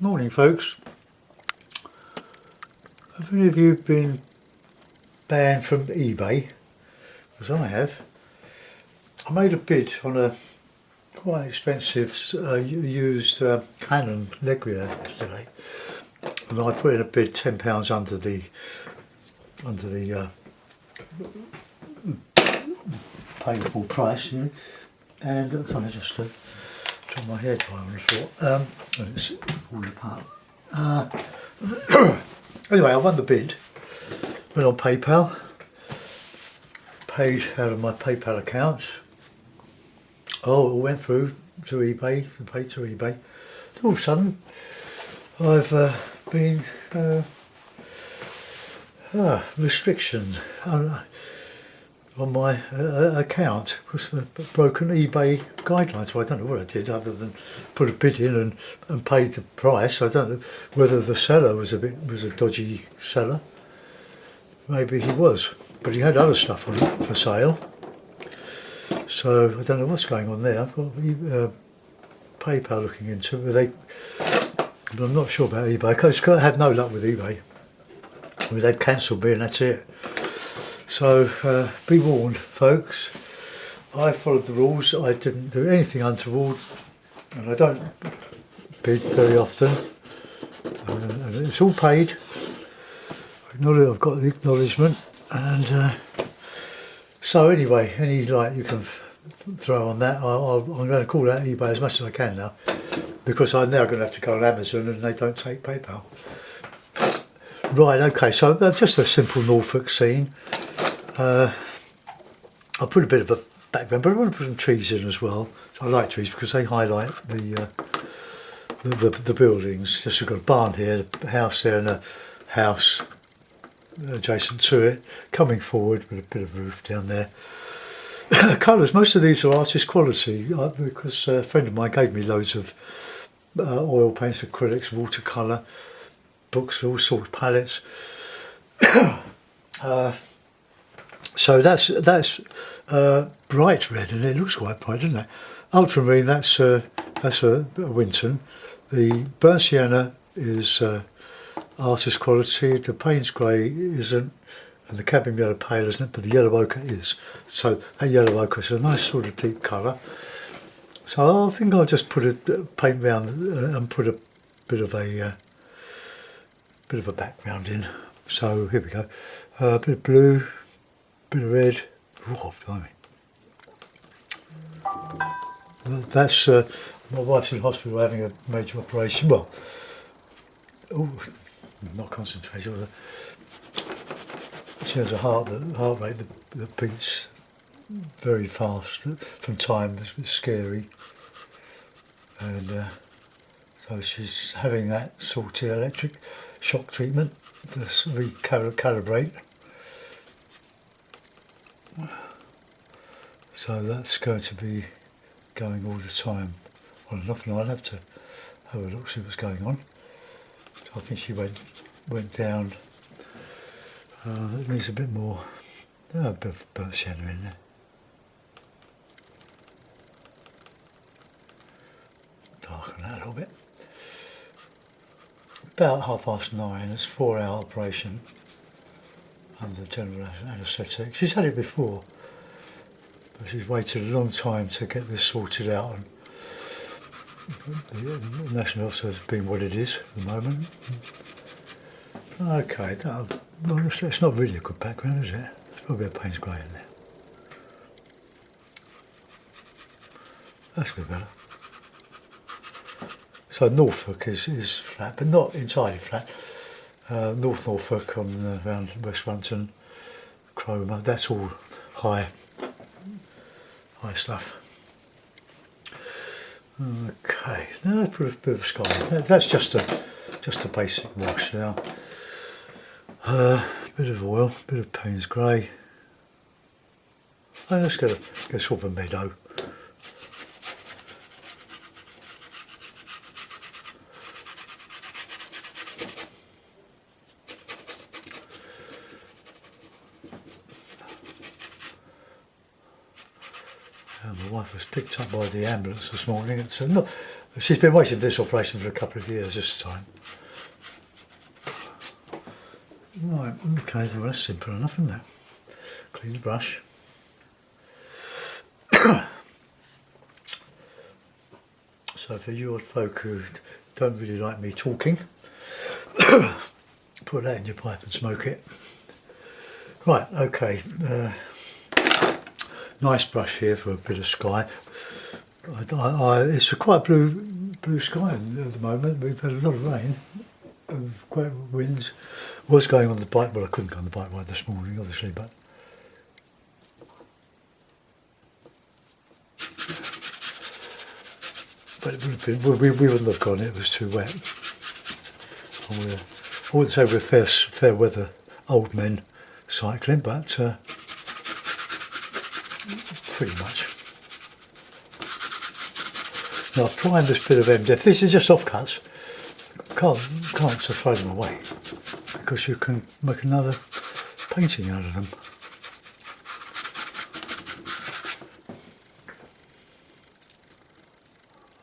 Morning folks. Have any of you been banned from eBay? As I have. I made a bid on a quite expensive used Canon Negria yesterday, and I put in a bid £10 under the payable price, you know. And sorry, just drop my hair dry on the floor. And it's falling apart. Anyway, I won the bid. Went on PayPal, paid out of my PayPal account. Oh, it all went through to eBay, paid to eBay. All of a sudden, I've been restrictions on my account because of broken eBay guidelines. Well, I don't know what I did other than put a bid in and paid the price. I don't know whether the seller was a dodgy seller. Maybe he was, but he had other stuff on it for sale. So I don't know what's going on there. I've got PayPal looking into it. But I'm not sure about eBay because I had no luck with eBay. I mean, they've cancelled me and that's it. So be warned, folks. I followed the rules. I didn't do anything untoward, and I don't bid very often. And it's all paid. I've got the acknowledgement, and so anyway, any light you can throw on that, I'm going to call out eBay as much as I can now, because I'm now going to have to go on Amazon, and they don't take PayPal. Right, okay, so just a simple Norfolk scene. I put a bit of a background, but I want to put some trees in as well. So I like trees because they highlight the buildings. Just we've got a barn here, a house there, and a house adjacent to it, coming forward with a bit of roof down there. Colours, most of these are artist quality because a friend of mine gave me loads of oil paints, acrylics, watercolour, books, all sorts, palettes. So that's bright red, and it looks quite bright, doesn't it? Ultramarine, that's a Winton. The burnt sienna is artist quality. The Payne's grey isn't, and the cadmium yellow pale isn't, but the yellow ochre is. So that yellow ochre is a nice sort of deep colour. So I think I'll just put a paint round and put a bit of a background in. So here we go. A bit of blue. Bit of red. Oh, blimey. That's my wife's in hospital having a major operation. Well, not concentration. She has a heart rate that beats very fast from time. It's scary, and so she's having that sort of electric shock treatment to recalibrate. So that's going to be going all the time on and off, and I'll have to have a look, see what's going on. So I think she went down. It needs a bit more, a bit of burnt sienna in there. Darken that a little bit. About 9:30, it's a 4-hour operation under general anaesthetic. She's had it before, but she's waited a long time to get this sorted out, and the National Health Service being what it is at the moment. Okay, it's not really a good background, is it? There's probably a Payne's grey in there. That's good better. So Norfolk is flat, but not entirely flat. North Norfolk on around West Runton, Cromer, that's all high stuff. Okay, now let's put a bit of sky. That's just a basic wash now. Bit of oil, bit of Payne's grey. And let's get sort of a meadow. My wife was picked up by the ambulance this morning. It's She's been waiting for this operation for a couple of years this time. Right, okay, well that's simple enough, isn't it? Clean the brush. So for you old folk who don't really like me talking, put that in your pipe and smoke it. Right, okay. Nice brush here for a bit of sky. It's a quite blue sky at the moment. We've had a lot of rain, quite winds. Was going on the bike, well I couldn't go on the bike ride this morning obviously, but it would have been, we wouldn't have gone, it was too wet. I wouldn't say we're fair weather old men cycling, but pretty much. Now I've primed this bit of MDF. This is just offcuts. Can't so throw them away because you can make another painting out of them.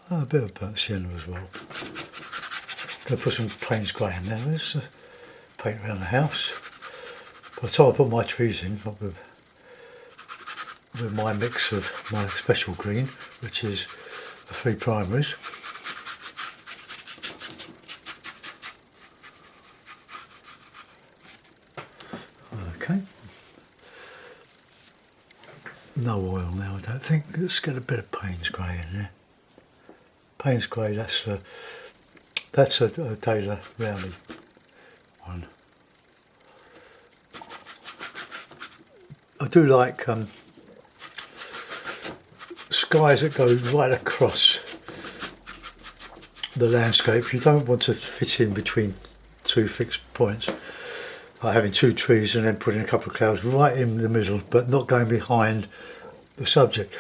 A bit of burnt sienna as well. Going to put some Payne's grey in there. Let's paint around the house. By the time I put my trees in, with my mix of my special green, which is the 3 primaries. Okay. No oil now, I don't think. Let's get a bit of Payne's grey in there. Payne's grey, that's a Taylor Rowley one. I do like skies that go right across the landscape. You don't want to fit in between 2 fixed points, like having 2 trees and then putting a couple of clouds right in the middle, but not going behind the subject.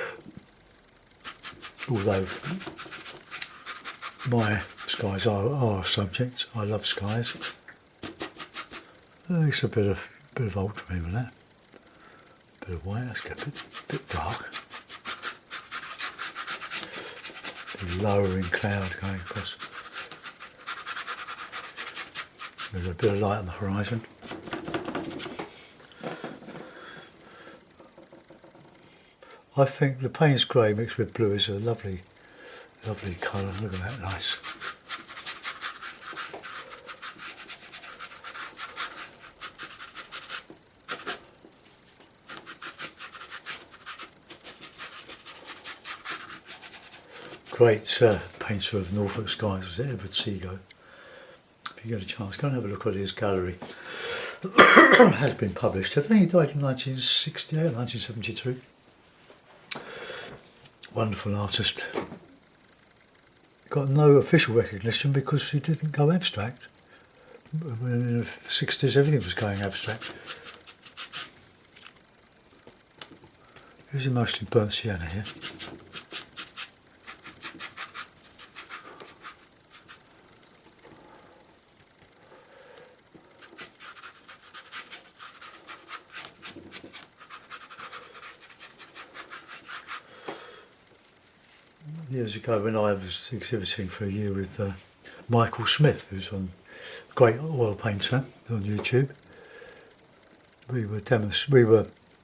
Although my skies are subjects, I love skies. It's a bit of ultramarine in that. Bit of white. Let's get a bit dark. A lowering cloud going across. There's a bit of light on the horizon. I think the Payne's grey mixed with blue is a lovely colour. Look at that, nice. Great painter of Norfolk skies was Edward Seago. If you get a chance, go and have a look at his gallery. It has been published. I think he died in 1968 or 1972. Wonderful artist. Got no official recognition because he didn't go abstract. In the 60s everything was going abstract. Using mostly burnt sienna here. Years ago when I was exhibiting for a year with Michael Smith, who's a great oil painter on YouTube, we were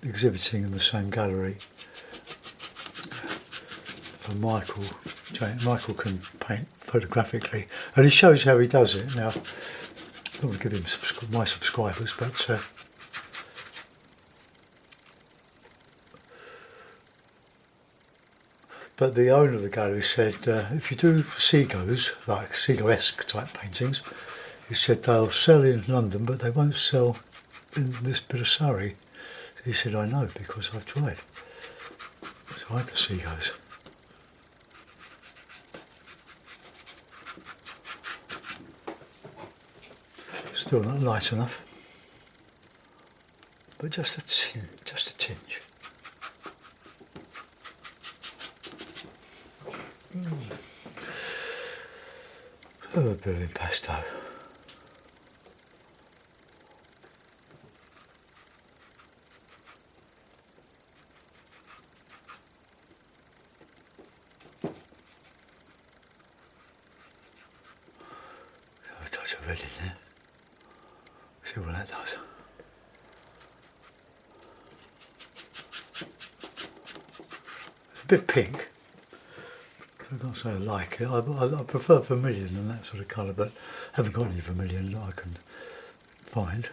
exhibiting in the same gallery. And Michael can paint photographically, and he shows how he does it. Now, I don't want to give him my subscribers, but the owner of the gallery said if you do Seagos, like Seago-esque type paintings, he said they'll sell in London but they won't sell in this bit of Surrey. He said, I know because I've tried. So I had the Seagos. Still not light enough, but just a tinge. A bit of impasto. red in there. See what that does. It's a bit pink. I can't say I like it. I prefer vermilion and that sort of colour, but I haven't got any vermilion that I can find.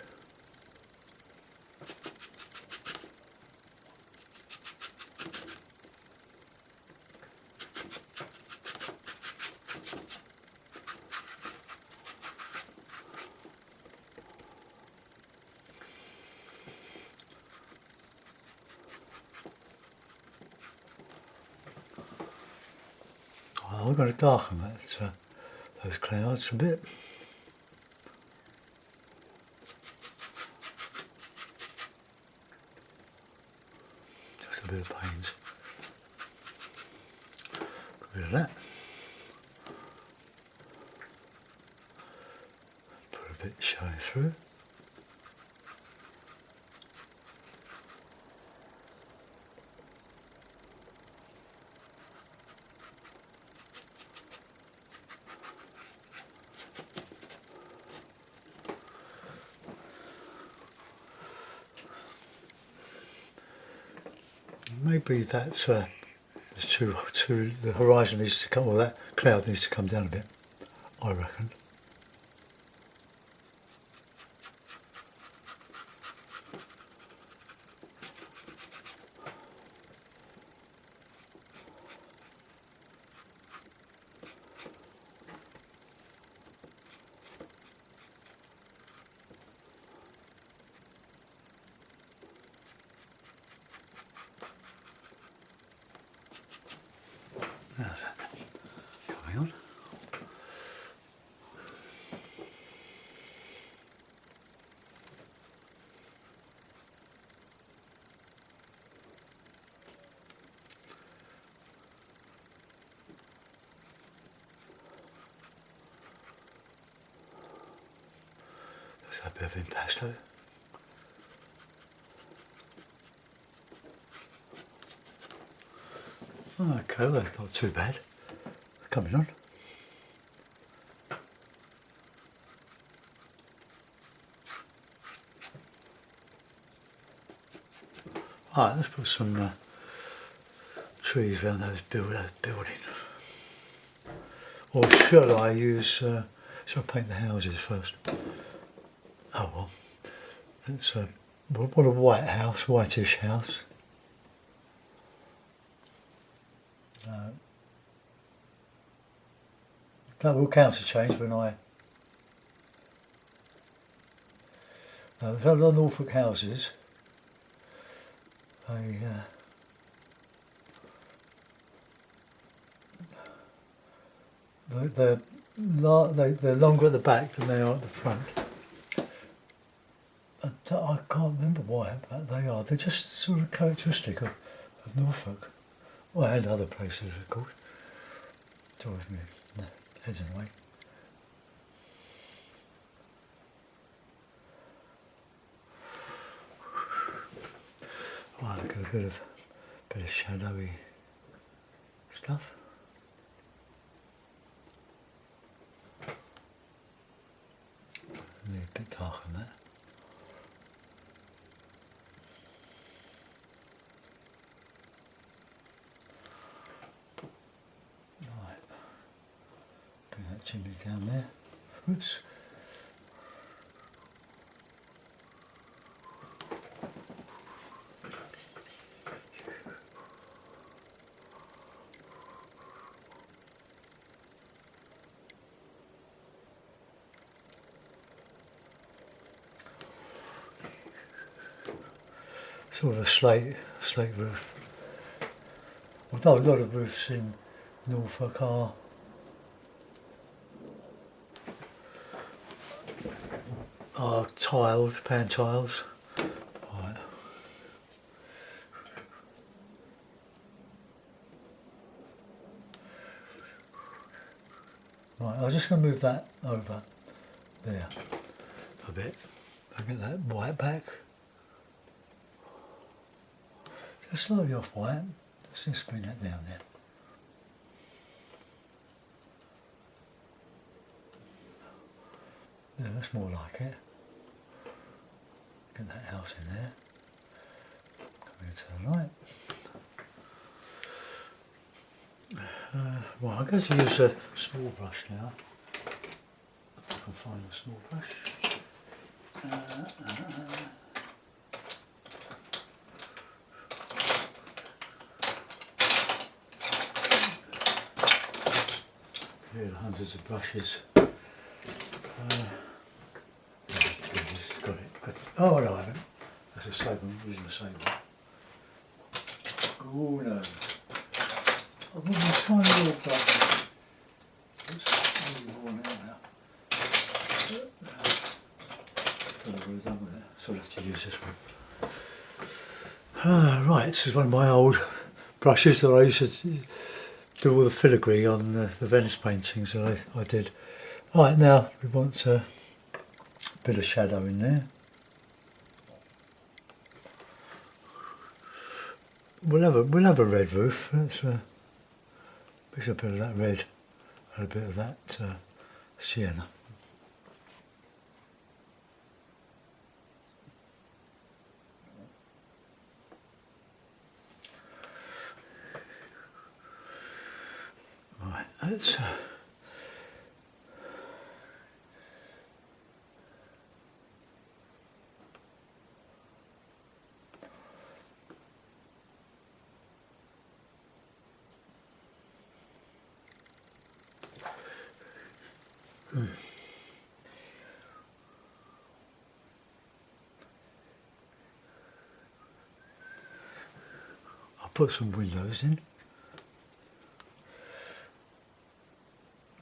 I'm going to darken those clouds a bit. Just a bit of pains. Get rid of that. Put a bit showing through. Maybe that's the horizon needs to come, or that cloud needs to come down a bit, I reckon. How's that coming on? There's a bit of impasto. Okay, well, that's not too bad. Coming on. Alright, let's put some trees around those buildings. Or shall I use, shall I paint the houses first? Oh well, it's what a white house, whitish house. That will counter change when I. The Norfolk houses, they're longer at the back than they are at the front. I can't remember why, but they are. They're just sort of characteristic of Norfolk. Well, and other places, of course. It's always me. Heads in the way. Well, I've got a bit of shadowy stuff. Need a bit dark on that. Right. Bring that chimney down there. Oops. Sort of a slate roof. Although a lot of roofs in Norfolk are tiled, pan tiles. Right. Right, I'm just going to move that over there a bit. I'll get that white back. Just slightly off white. Let's just bring that down there. Yeah, that's more like it. Get that house in there. Coming to the right. Well, I'm going to use a small brush now. If I can find a small brush. Here are hundreds of brushes. Got it. Oh no, I haven't. That's a soap. I'm using the same one. Oh no. I've got my tiny little brush. Oops, really worn out now. Don't know what I've done with it, so I'll have to use this one. Right, this is one of my old brushes that I used to do all the filigree on the Venice paintings that I did. Right, now we want a bit of shadow in there. We'll have a red roof. Let's mix a bit of that red and a bit of that sienna. Right, let's I'll put some windows in.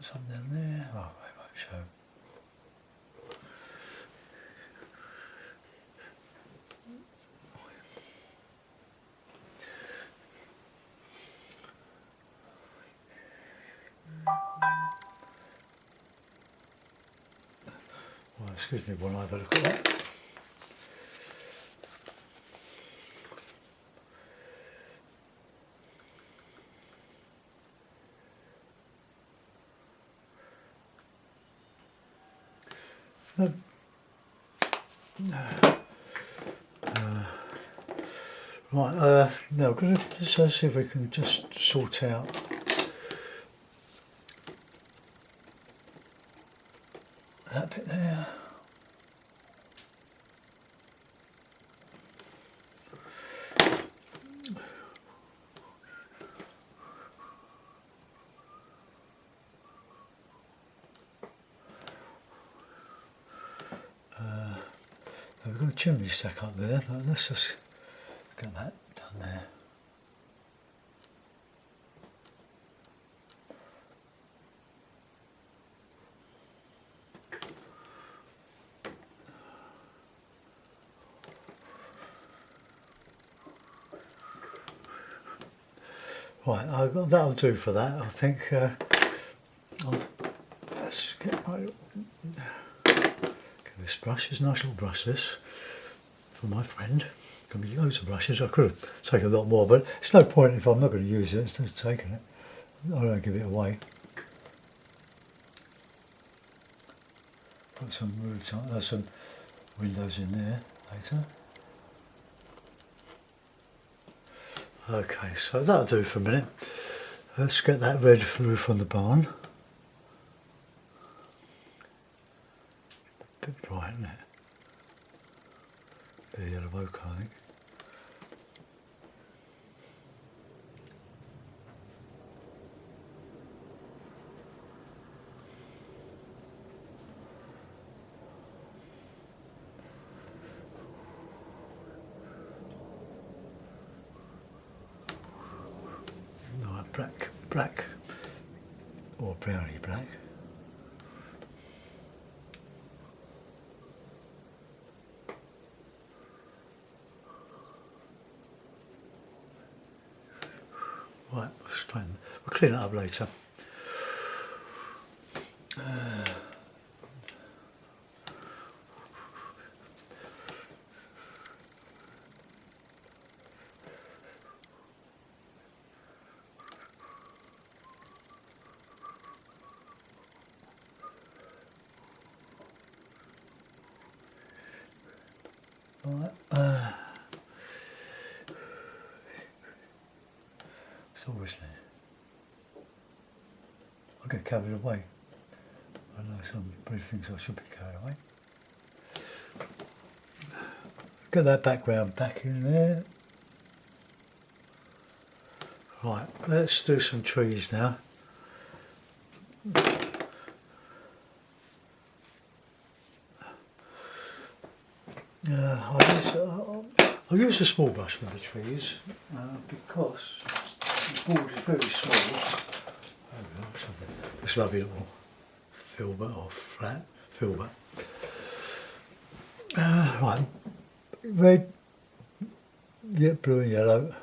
Some down there. Oh, they won't show. Well, excuse me while I have a look at that. Right, now we're going to just see if we can just sort out that bit there. We've got a chimney stack up there, but let's just get that done there. Right, that'll do for that. I think let's get this brush. It's a nice little brush, this, for my friend. Going to be loads of brushes. I could have taken a lot more, but it's no point if I'm not going to use it. It's just taking it. I don't give it away. Put some roofs on, some windows in there later. Okay, so that'll do for a minute. Let's get that red roof on the barn. A bit dry, isn't it? Bit of yellow ochre, I think. No, black, or browny black. Right, we'll clean it up later. Right, it's always there. I get carried away. I know somebody thinks I should be carried away. Get that background back in there. Right, let's do some trees now. I'll use a small brush for the trees because the board is very small. There we go, something. This lovely little filbert or flat filbert. Right, red, yeah, blue and yellow.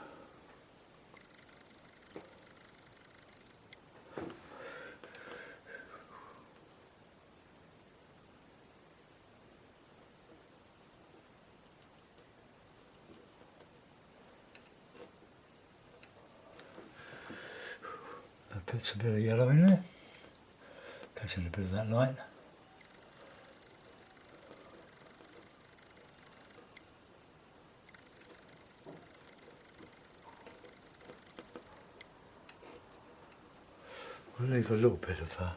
That puts a bit of yellow in there, catching a bit of that light. We'll leave a little bit of a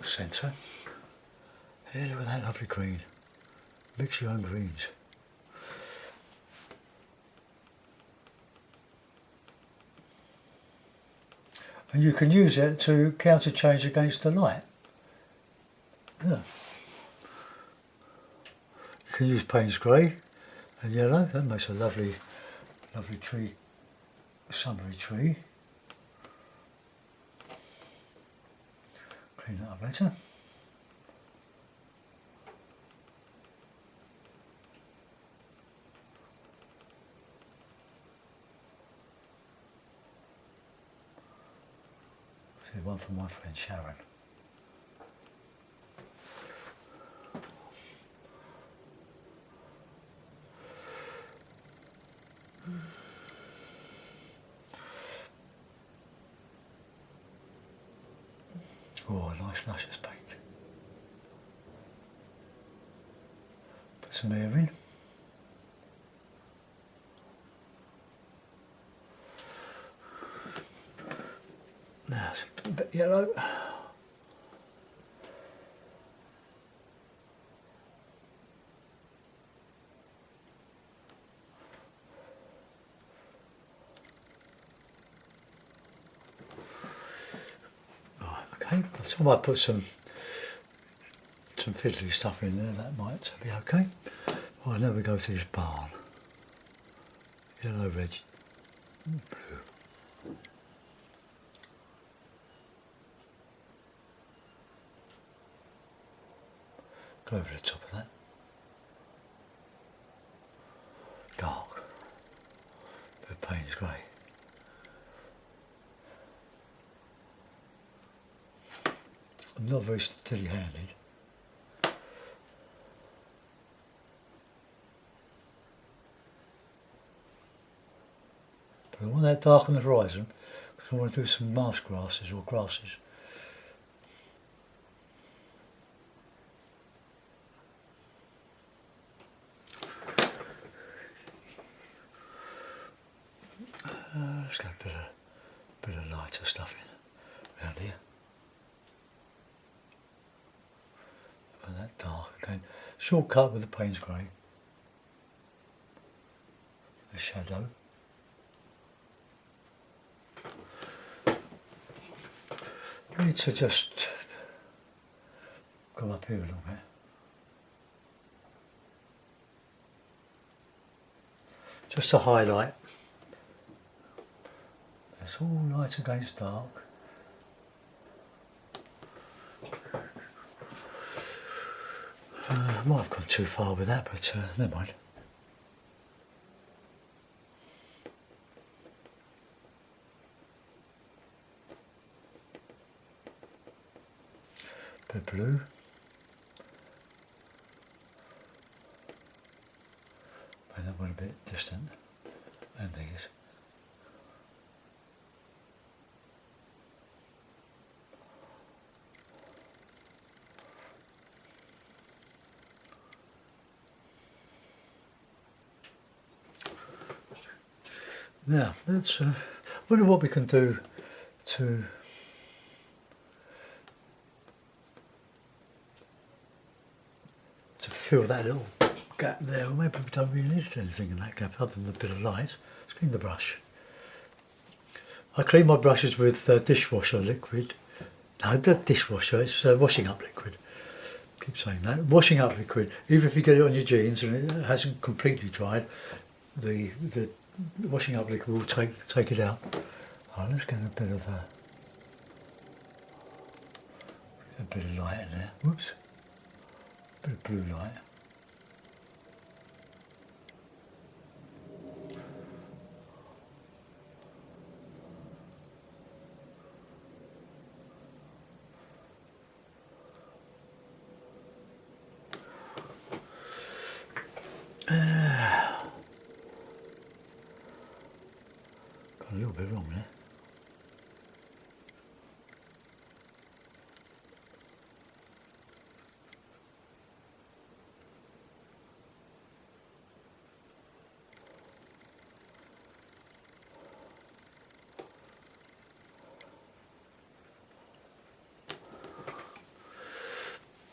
centre. Here with that lovely green. Mix your own greens. And you can use it to counter change against the light. Yeah. You can use Payne's grey and yellow. That makes a lovely, lovely tree, summery tree. Clean that up later. See, one from my friend Sharon. Oh, a nice luscious paint. Put some air in. Now, a bit yellow. Right, okay. I might put some fiddly stuff in there. That might be okay. Right, now we go to this barn. Yellow, red, blue. Go over the top of that. Dark. Bit of Payne's grey. I'm not very steady-handed. But I want that dark on the horizon because I want to do some marsh grasses or grasses. Let's get a bit of lighter stuff in around here. And that dark again. Shortcut with the Payne's grey. The shadow. I need to just go up here a little bit. Just to highlight. It's all light against dark. I might have gone too far with that, but never mind. Bit of blue. Make that one a bit distant. And these. Now, let's wonder what we can do to fill that little gap there. Well, maybe we don't really need anything in that gap other than a bit of light. Let's clean the brush. I clean my brushes with dishwasher liquid. No, not dishwasher, it's washing up liquid. I keep saying that. Washing up liquid, even if you get it on your jeans and it hasn't completely dried, the washing up liquid will take it out. Right, let's get a bit of light in there. Whoops. A bit of blue light. Got a little bit wrong there.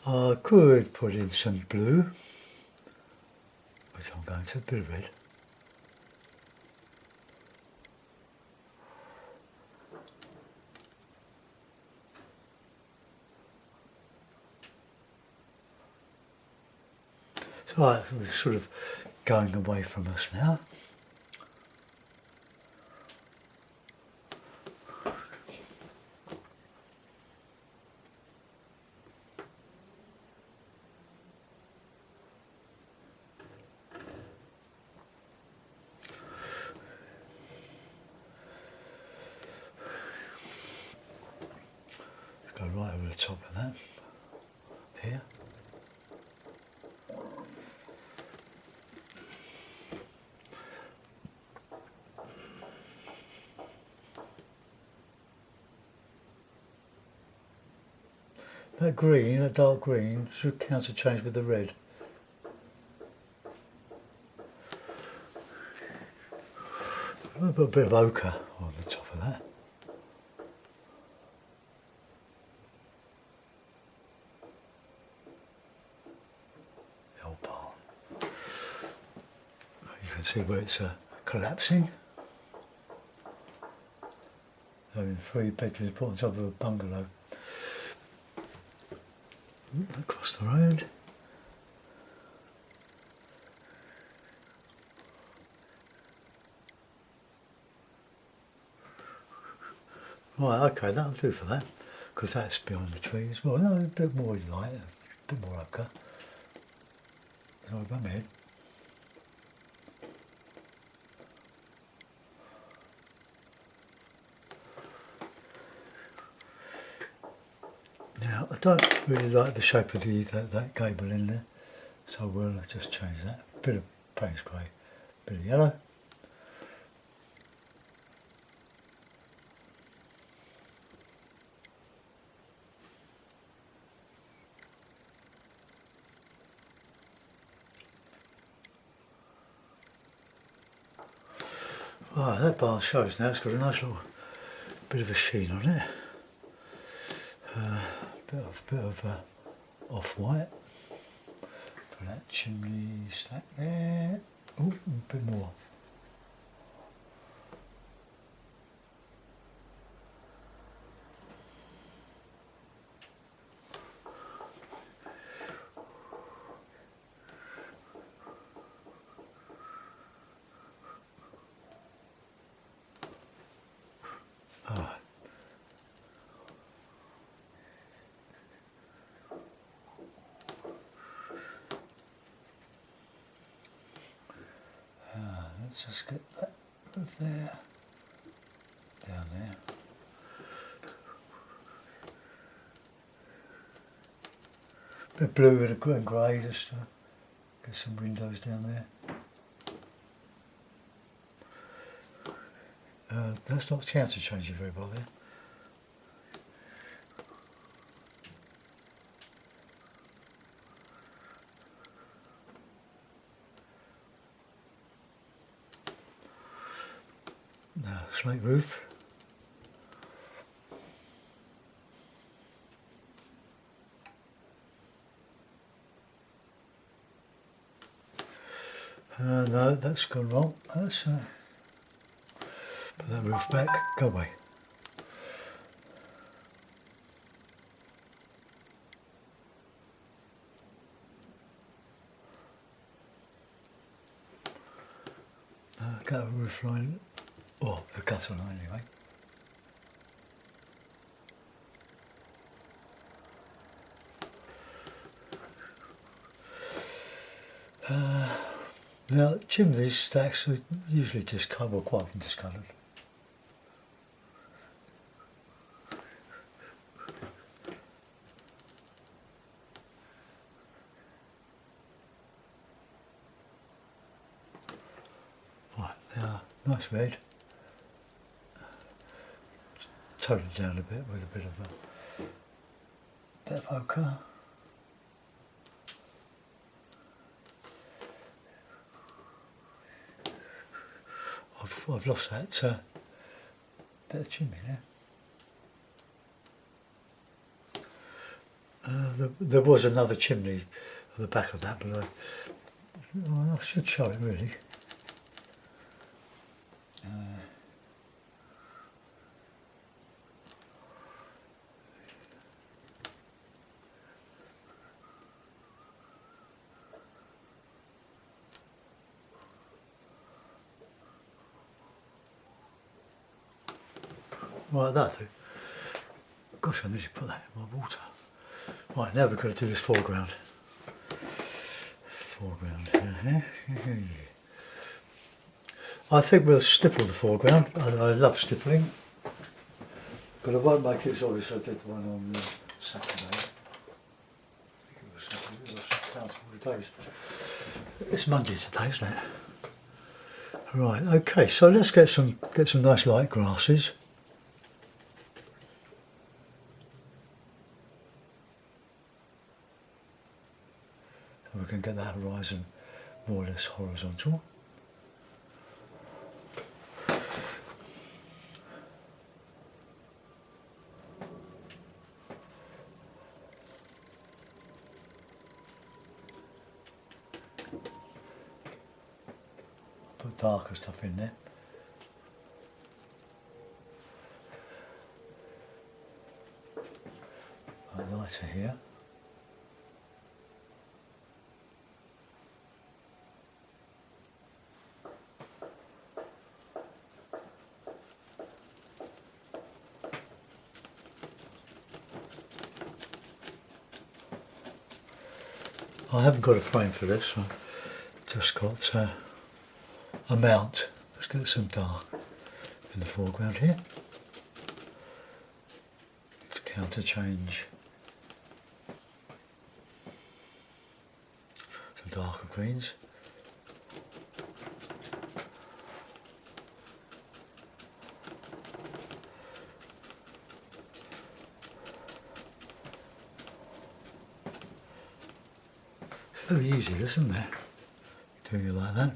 I could put in some blue, which I'm going to, a bit of red. So right, we're sort of going away from us now. Go right over the top of that, here. That green, that dark green, should counterchange with the red. I'll put a bit of ochre on the top of that. The old barn. You can see where it's collapsing. Having 3 bedrooms put on top of a bungalow. Across the road. Right, okay, that'll do for that, because that's behind the trees. Well, no, a bit more light, a bit more ochre. Sorry about my head. Now, I don't really like the shape of that gable in there, so we'll just change that. A bit of Payne's grey, a bit of yellow. Right, that barn shows now. It's got a nice little bit of a sheen on it. Bit of off-white. Got that chimney stack there. Oh, a bit more. Let's just get that roof there, down there. Bit of blue and a grey, just to get some windows down there. That's not counter-changing very well there. slate roof. No, that's gone wrong. Let's put that roof back. Go away. Got a roof line, or the gutter line anyway. Now chimneys stacks are usually discoloured, or quite often discoloured. Right, they are nice red. Tone it down a bit with a bit of ochre. I've lost that bit of chimney there. There was another chimney at the back of that, but I should show it really. Right, that'll do. Gosh, I need to put that in my water. Right, now we've got to do this foreground. I think we'll stipple the foreground. I love stippling, but I won't make it as obvious as I did the one on Saturday. I think it was Saturday. It was days. It's Monday today, isn't it? Right. Okay. So let's get some nice light grasses. And we can get that horizon more or less horizontal. Put darker stuff in there. Lighter here. I haven't got a frame for this, I've just got a mount. Let's get some dark in the foreground here to counter change some darker greens. It's very easy, isn't it? Doing it like that.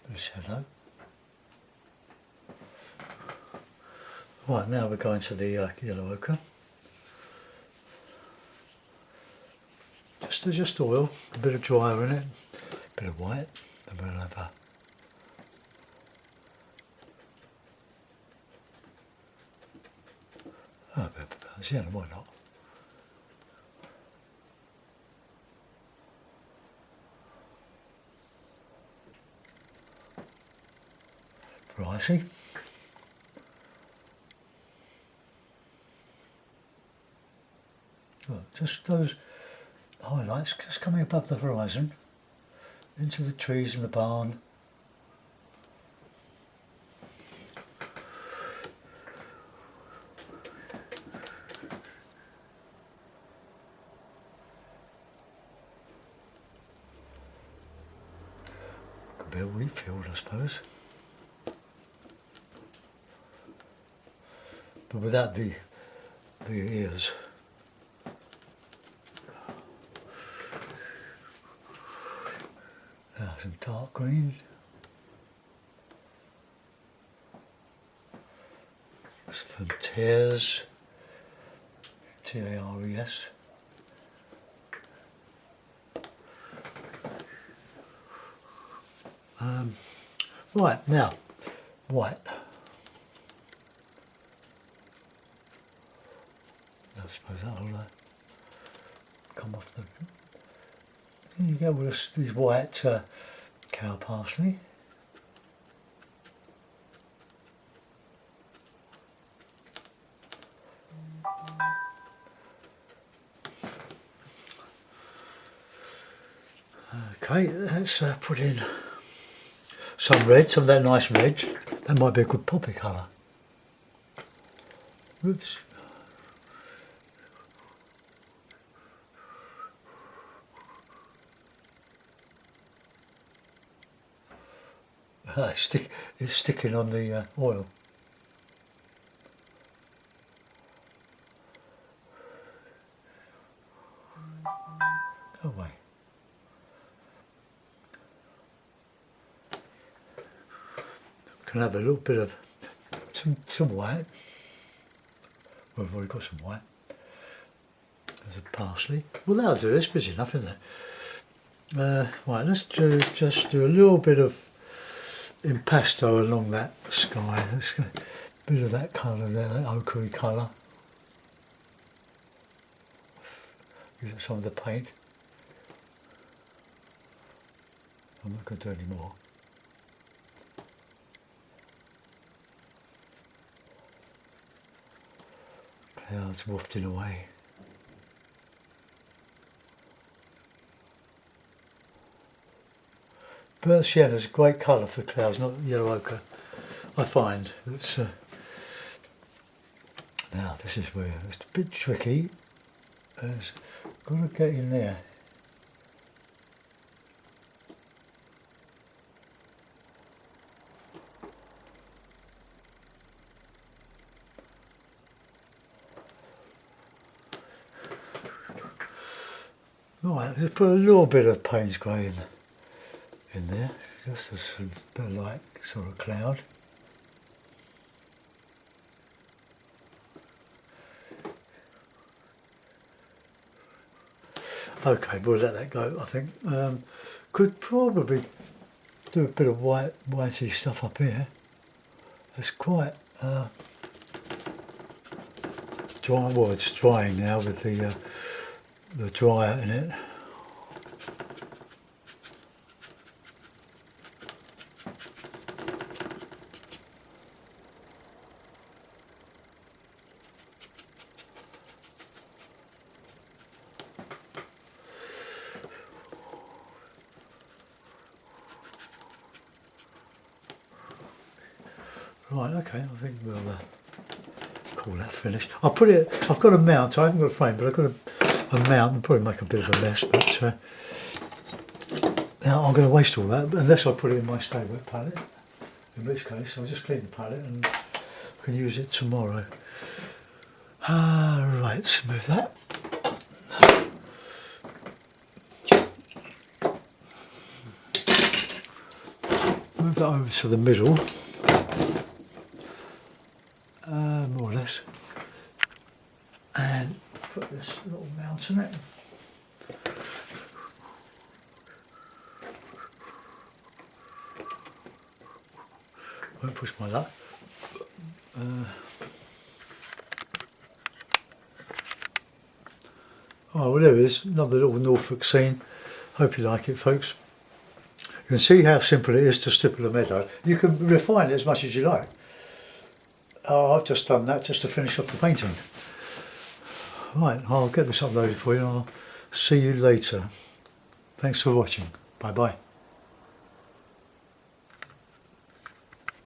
The shadow. Right, now we're going to the yellow ochre. Just oil, a bit of dryer in it, a bit of white, and we'll have a bit of bounce, yeah, why not? Variety. Look, just those highlights just coming above the horizon, into the trees in the barn. Could be a wheat field, I suppose. But without the ears. Some dark green. Tares, T-A-R-E-S. Right, now, white. I suppose that'll come off the... Here you go with these white cow parsley. Okay, let's put in some red, some of that nice red. That might be a good poppy colour. Oops. It's sticking on the oil. Go away. Can have a little bit of some white. Well, we've already got some white. There's a parsley. Well, that'll do. It's busy enough, isn't it? Right, let's just do a little bit of impasto along that sky. Let's get a bit of that colour there, that ochre colour. Use some of the paint. I'm not going to do any more. Clouds wafting away. Burnt sienna is a great colour for clouds, not yellow ochre. I find it's now this is where it's a bit tricky. It's got to get in there. Right, just put a little bit of Payne's grey in there, just as a bit like sort of cloud. Okay, we'll let that go, I think. Could probably do a bit of whitey stuff up here. It's quite dry. Well, it's drying now with the dryer in it. Right, okay, I think we'll call that finished. I'll put it, I've got a mount, I haven't got a frame, but I've got a mount and probably make a bit of a mess, but now I'm going to waste all that, unless I put it in my stay wet palette, in which case I'll just clean the palette and I can use it tomorrow. Right, let's move that. Move that over to the middle. More or less, and put this little mount in it. Won't push my luck. Oh, well, there it is, another little Norfolk scene. Hope you like it, folks. You can see how simple it is to stipple a meadow. You can refine it as much as you like. Oh, I've just done that just to finish off the painting. Right, I'll get this uploaded for you and I'll see you later. Thanks for watching. Bye bye.